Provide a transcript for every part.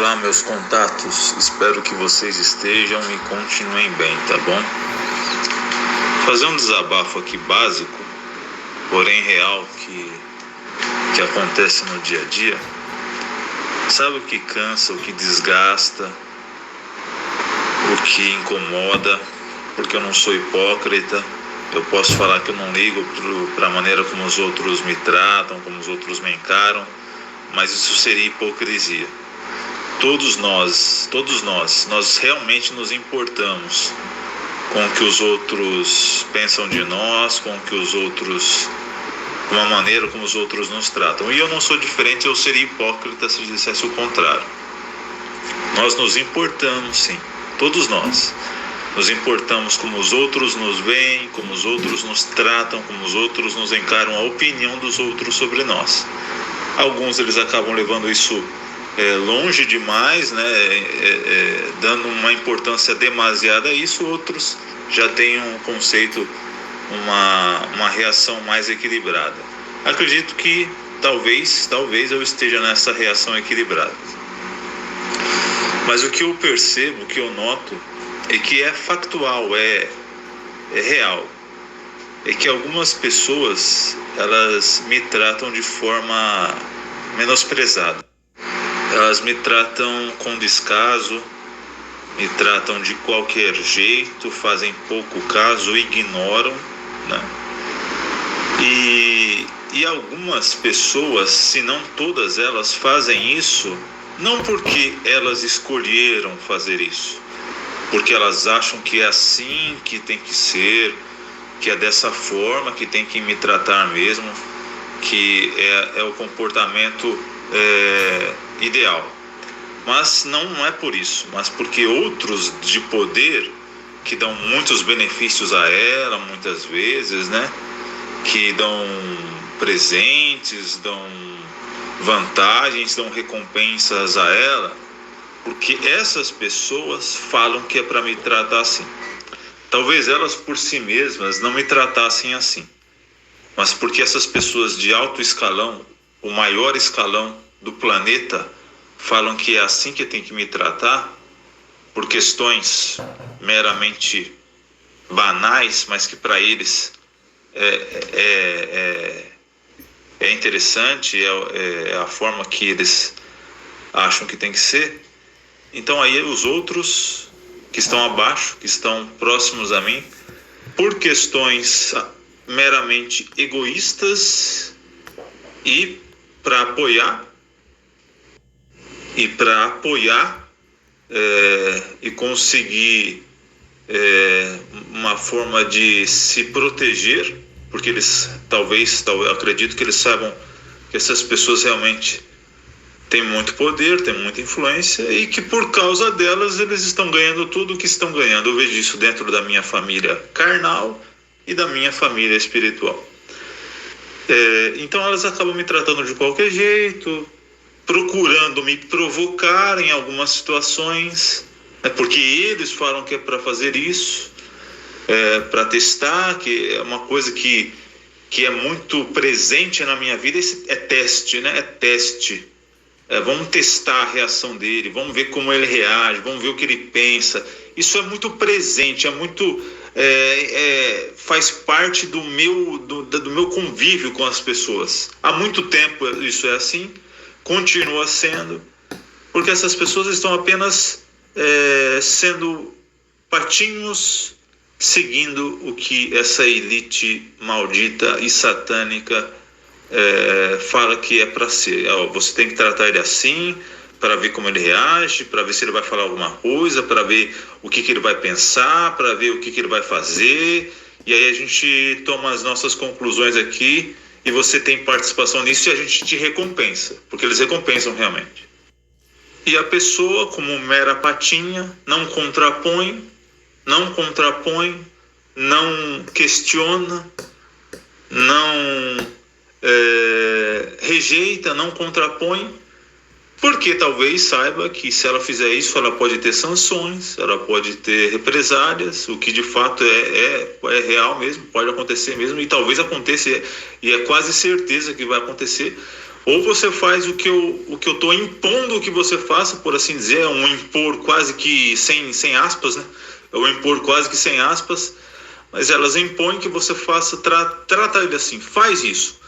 Olá, meus contatos, espero que vocês estejam e continuem bem, tá bom? Fazer um desabafo aqui básico, porém real, que acontece no dia a dia. Sabe o que cansa, o que desgasta, o que incomoda? Porque eu não sou hipócrita, eu posso falar que eu não ligo para a maneira como os outros me tratam, como os outros me encaram, mas isso seria hipocrisia. Todos nós realmente nos importamos com o que os outros pensam de nós, com a maneira como os outros nos tratam. E eu não sou diferente, eu seria hipócrita se dissesse o contrário. Nós nos importamos, sim, todos nós. Nos importamos como os outros nos veem, como os outros nos tratam, como os outros nos encaram, a opinião dos outros sobre nós. Alguns eles acabam levando isso longe demais, né? Dando uma importância demasiada a isso. Outros já têm um conceito, uma reação mais equilibrada. Acredito que talvez eu esteja nessa reação equilibrada. Mas o que eu percebo, o que eu noto, é que é factual, é real. É que algumas pessoas, elas me tratam de forma menosprezada. Elas me tratam com descaso, me tratam de qualquer jeito, fazem pouco caso, ignoram, né? E algumas pessoas, se não todas elas, fazem isso não porque elas escolheram fazer isso, porque elas acham que é assim que tem que ser, que é dessa forma que tem que me tratar mesmo, que é o comportamento ideal. Mas não é por isso, mas porque outros de poder, que dão muitos benefícios a ela, muitas vezes, né? Que dão presentes, dão vantagens, dão recompensas a ela, porque essas pessoas falam que é para me tratar assim. Talvez elas por si mesmas não me tratassem assim, mas porque essas pessoas de alto escalão, o maior escalão do planeta, falam que é assim que tem que me tratar, por questões meramente banais, mas que para eles é interessante, é a forma que eles acham que tem que ser. Então aí os outros que estão abaixo, que estão próximos a mim, por questões meramente egoístas e para apoiar e conseguir uma forma de se proteger, porque eles talvez acredito que eles saibam que essas pessoas realmente têm muito poder, têm muita influência, e que por causa delas eles estão ganhando tudo o que estão ganhando. Eu vejo isso dentro da minha família carnal e da minha família espiritual. Então elas acabam me tratando de qualquer jeito, procurando me provocar em algumas situações, porque eles falam que é para fazer isso, para testar, que é uma coisa que é muito presente na minha vida. É teste, né? É teste. Vamos testar a reação dele, vamos ver como ele reage, vamos ver o que ele pensa. Isso é muito presente, faz parte do meu convívio com as pessoas. Há muito tempo isso é assim, continua sendo, porque essas pessoas estão apenas sendo patinhos, seguindo o que essa elite maldita e satânica fala que é para ser. Você tem que tratar ele assim, para ver como ele reage, para ver se ele vai falar alguma coisa, para ver o que ele vai pensar, para ver o que ele vai fazer. E aí a gente toma as nossas conclusões aqui, e você tem participação nisso, e a gente te recompensa, porque eles recompensam realmente. E a pessoa, como mera patinha, não contrapõe, não questiona, não rejeita, não contrapõe, porque talvez saiba que se ela fizer isso, ela pode ter sanções, ela pode ter represálias, o que de fato é real mesmo, pode acontecer mesmo, e talvez aconteça, e é quase certeza que vai acontecer, Ou você faz o que eu estou impondo que você faça, por assim dizer, é um impor quase que sem aspas, né? É um impor quase que sem aspas, mas elas impõem que você faça, trata ele assim, faz isso,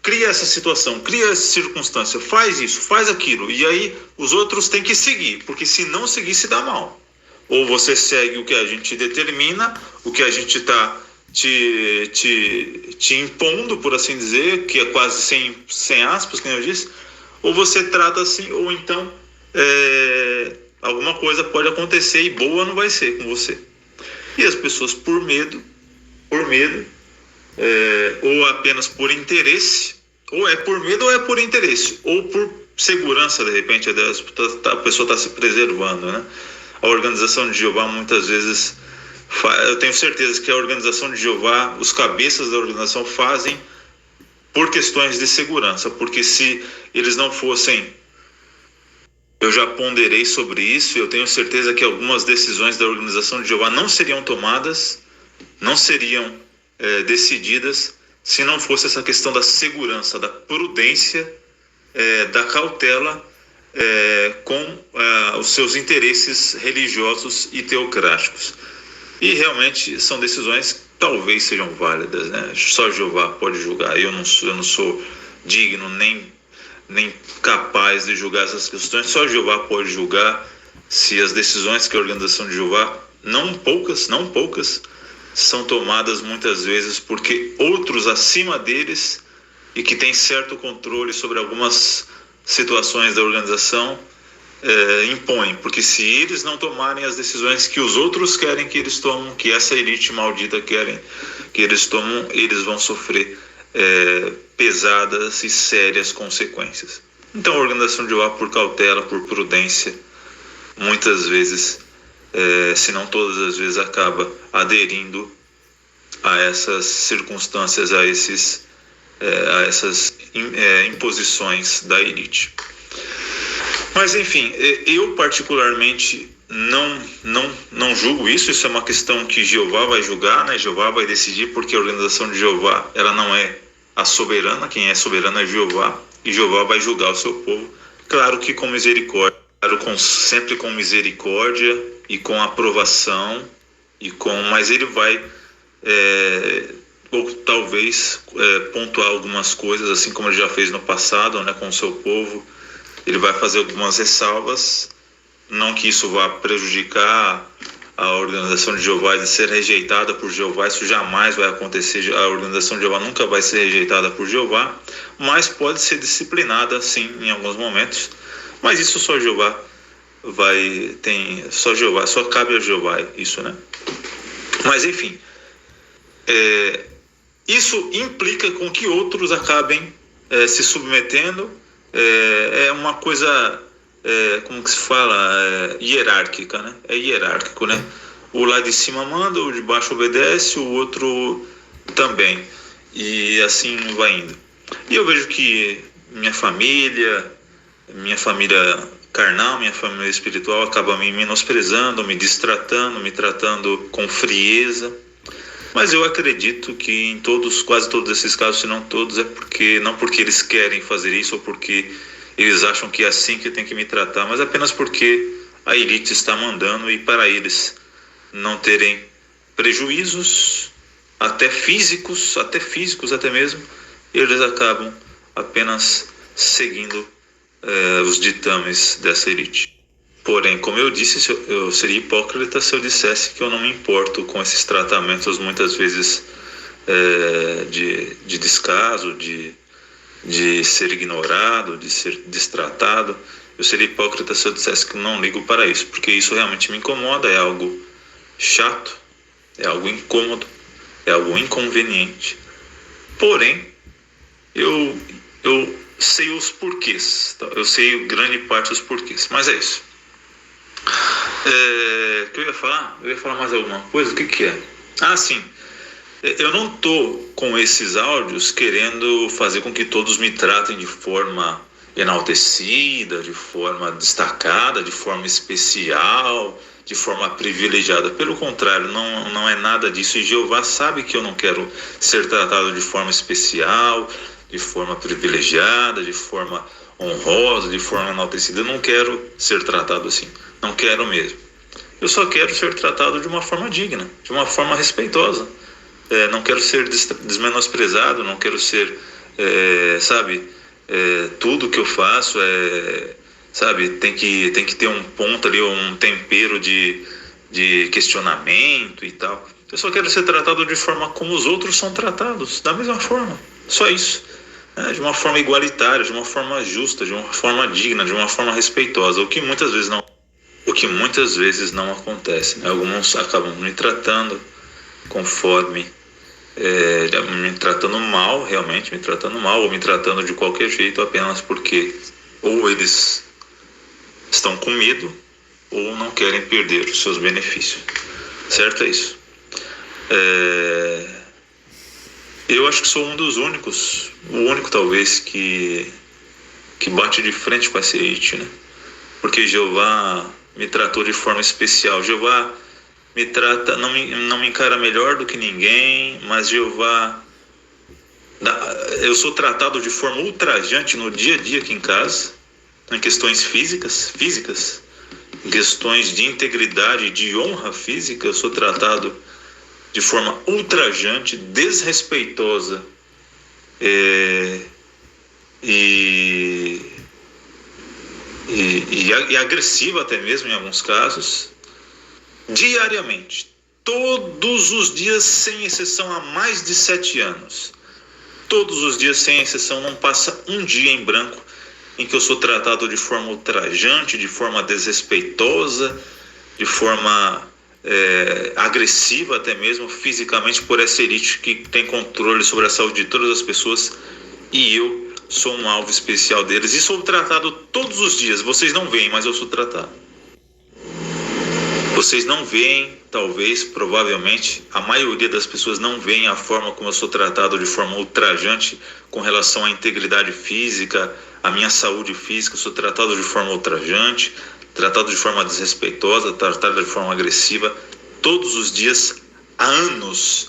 cria essa situação, cria essa circunstância, faz isso, faz aquilo, e aí os outros têm que seguir, porque se não seguir se dá mal. Ou você segue o que a gente determina, o que a gente está te impondo, por assim dizer, que é quase sem aspas, como eu disse, ou você trata assim, ou então alguma coisa pode acontecer e boa não vai ser com você. E as pessoas por medo, ou apenas por interesse, ou é por medo ou é por interesse, ou por segurança, de repente, a pessoa está se preservando, né? A organização de Jeová muitas vezes, eu tenho certeza que a organização de Jeová, os cabeças da organização fazem por questões de segurança, porque se eles não fossem, eu já ponderei sobre isso, eu tenho certeza que algumas decisões da organização de Jeová não seriam tomadas, não seriam decididas, se não fosse essa questão da segurança, da prudência, da cautela, com os seus interesses religiosos e teocráticos. E realmente são decisões que talvez sejam válidas, né? Só Jeová pode julgar. Eu não sou digno nem capaz de julgar essas questões. Só Jeová pode julgar se as decisões que a organização de Jeová, não poucas, são tomadas muitas vezes porque outros acima deles e que têm certo controle sobre algumas situações da organização impõem, porque se eles não tomarem as decisões que os outros querem que eles tomem, que essa elite maldita querem que eles tomem, eles vão sofrer pesadas e sérias consequências. Então a organização de Jeová, por cautela, por prudência, muitas vezes, se não todas as vezes, acaba aderindo a essas circunstâncias, a essas imposições da elite. Mas enfim, eu particularmente não julgo isso. Isso é uma questão que Jeová vai julgar, né? Jeová vai decidir, porque a organização de Jeová, ela não é a soberana, quem é soberano é Jeová, e Jeová vai julgar o seu povo, claro que com misericórdia, sempre com misericórdia e com aprovação, mas ele vai ou talvez pontuar algumas coisas, assim como ele já fez no passado, né, com o seu povo. Ele vai fazer algumas ressalvas, não que isso vá prejudicar a organização de Jeová de ser rejeitada por Jeová, isso jamais vai acontecer, a organização de Jeová nunca vai ser rejeitada por Jeová, mas pode ser disciplinada sim em alguns momentos, mas isso só Jeová só cabe a Jeová isso, né? Mas enfim, isso implica com que outros acabem se submetendo, é uma coisa, como que se fala, hierárquica, né? É hierárquico, né? O lá de cima manda, o de baixo obedece, o outro também, e assim vai indo. E eu vejo que minha família carnal, minha família espiritual acaba me menosprezando, me destratando, me tratando com frieza. Mas eu acredito que em quase todos esses casos, se não todos, não porque eles querem fazer isso ou porque eles acham que é assim que tem que me tratar, mas apenas porque a elite está mandando, e para eles não terem prejuízos, até físicos até mesmo, eles acabam apenas seguindo os ditames dessa elite. Porém, como eu disse, eu seria hipócrita se eu dissesse que eu não me importo com esses tratamentos, muitas vezes de descaso, de ser ignorado, de ser destratado. Eu seria hipócrita se eu dissesse que eu não ligo para isso, porque isso realmente me incomoda, é algo chato, é algo incômodo, é algo inconveniente. Porém, eu sei os porquês, tá? Eu sei grande parte dos porquês, mas é isso. O que eu ia falar? Eu ia falar mais alguma coisa? O que é? Ah, sim. Eu não estou com esses áudios querendo fazer com que todos me tratem de forma enaltecida, de forma destacada, de forma especial, de forma privilegiada. Pelo contrário, não é nada disso. E Jeová sabe que eu não quero ser tratado de forma especial, de forma privilegiada, de forma honrosa, de forma enaltecida. Eu não quero ser tratado assim. Não quero mesmo. Eu só quero ser tratado de uma forma digna, de uma forma respeitosa. Não quero ser desmenosprezado, não quero ser, tudo que eu faço tem que ter um ponto ali, um tempero de questionamento e tal. Eu só quero ser tratado de forma como os outros são tratados, da mesma forma, só isso. De uma forma igualitária, de uma forma justa, de uma forma digna, de uma forma respeitosa, o que muitas vezes não acontece, né? Alguns acabam me tratando conforme me tratando mal, realmente me tratando mal, ou me tratando de qualquer jeito apenas porque ou eles estão com medo ou não querem perder os seus benefícios. Certo? É isso. Eu acho que sou um dos únicos, o único talvez que bate de frente com essa elite, né? Porque Jeová me tratou de forma especial. Jeová me trata, não me encara melhor do que ninguém, mas Jeová, eu sou tratado de forma ultrajante no dia a dia aqui em casa, em questões físicas, em questões de integridade, de honra física, eu sou tratado de forma ultrajante, desrespeitosa e agressiva até mesmo em alguns casos, diariamente, todos os dias sem exceção, há mais de 7 anos. Todos os dias sem exceção, não passa um dia em branco em que eu sou tratado de forma ultrajante, de forma desrespeitosa, de forma agressiva até mesmo fisicamente por essa elite que tem controle sobre a saúde de todas as pessoas, e eu sou um alvo especial deles e sou tratado todos os dias. Vocês não veem, mas eu sou tratado. Vocês não veem, talvez, provavelmente, a maioria das pessoas não veem a forma como eu sou tratado de forma ultrajante com relação à integridade física, à minha saúde física. Eu sou tratado de forma ultrajante, tratado de forma desrespeitosa, tratado de forma agressiva, todos os dias, há anos,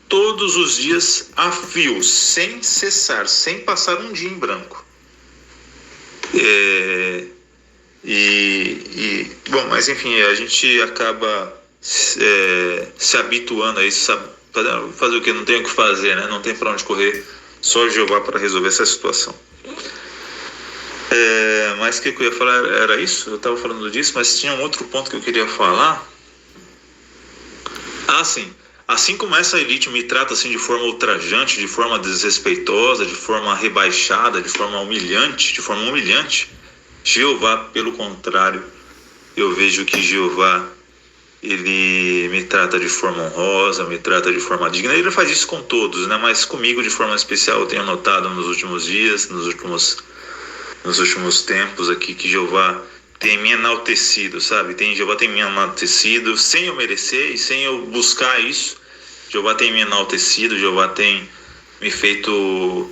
todos os dias a fio, sem cessar, sem passar um dia em branco. Bom, mas enfim, a gente acaba se habituando a isso, sabe? Fazer o que? Não tem o que fazer, né? Não tem para onde correr, só Jeová para resolver essa situação. Mas o que eu ia falar era isso? Eu estava falando disso, mas tinha um outro ponto que eu queria falar. Sim. Assim como essa elite me trata assim de forma ultrajante, de forma desrespeitosa, de forma rebaixada, de forma humilhante, Jeová, pelo contrário, eu vejo que Jeová, ele me trata de forma honrosa, me trata de forma digna. Ele faz isso com todos, né? Mas comigo de forma especial eu tenho notado nos últimos dias, nos últimos tempos aqui, que Jeová tem me enaltecido, sabe? Jeová tem me enaltecido sem eu merecer e sem eu buscar isso. Jeová tem me enaltecido, Jeová tem me feito,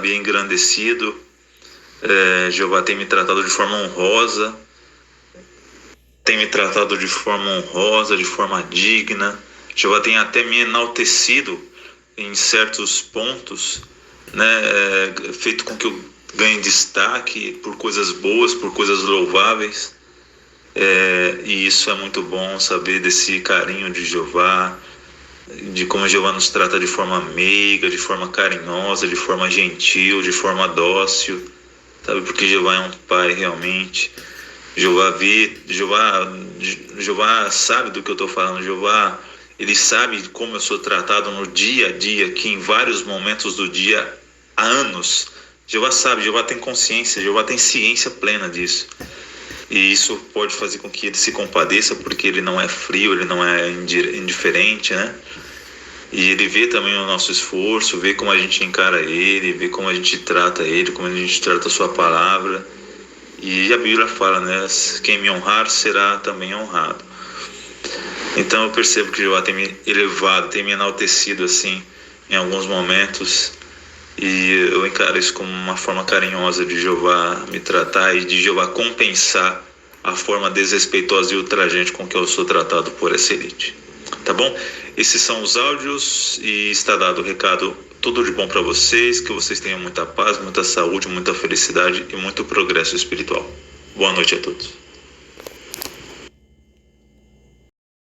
engrandecido. Jeová tem me tratado de forma honrosa, de forma digna. Jeová tem até me enaltecido em certos pontos, né? Feito com que eu ganhe destaque por coisas boas, por coisas louváveis. E isso é muito bom, saber desse carinho de Jeová, de como Jeová nos trata de forma meiga, de forma carinhosa, de forma gentil, de forma dócil, sabe? Porque Jeová é um pai realmente. Jeová sabe do que eu estou falando. Jeová, ele sabe como eu sou tratado no dia a dia, que em vários momentos do dia, há anos. Jeová sabe, Jeová tem consciência, Jeová tem ciência plena disso. E isso pode fazer com que ele se compadeça, porque ele não é frio, ele não é indiferente, né? E ele vê também o nosso esforço, vê como a gente encara ele, vê como a gente trata ele, como a gente trata a sua palavra. E a Bíblia fala, né? Quem me honrar será também honrado. Então eu percebo que Jeová tem me elevado, tem me enaltecido assim, em alguns momentos. E eu encaro isso como uma forma carinhosa de Jeová me tratar e de Jeová compensar a forma desrespeitosa e ultrajante com que eu sou tratado por essa elite. Tá bom? Esses são os áudios e está dado o recado. Tudo de bom para vocês, que vocês tenham muita paz, muita saúde, muita felicidade e muito progresso espiritual. Boa noite a todos.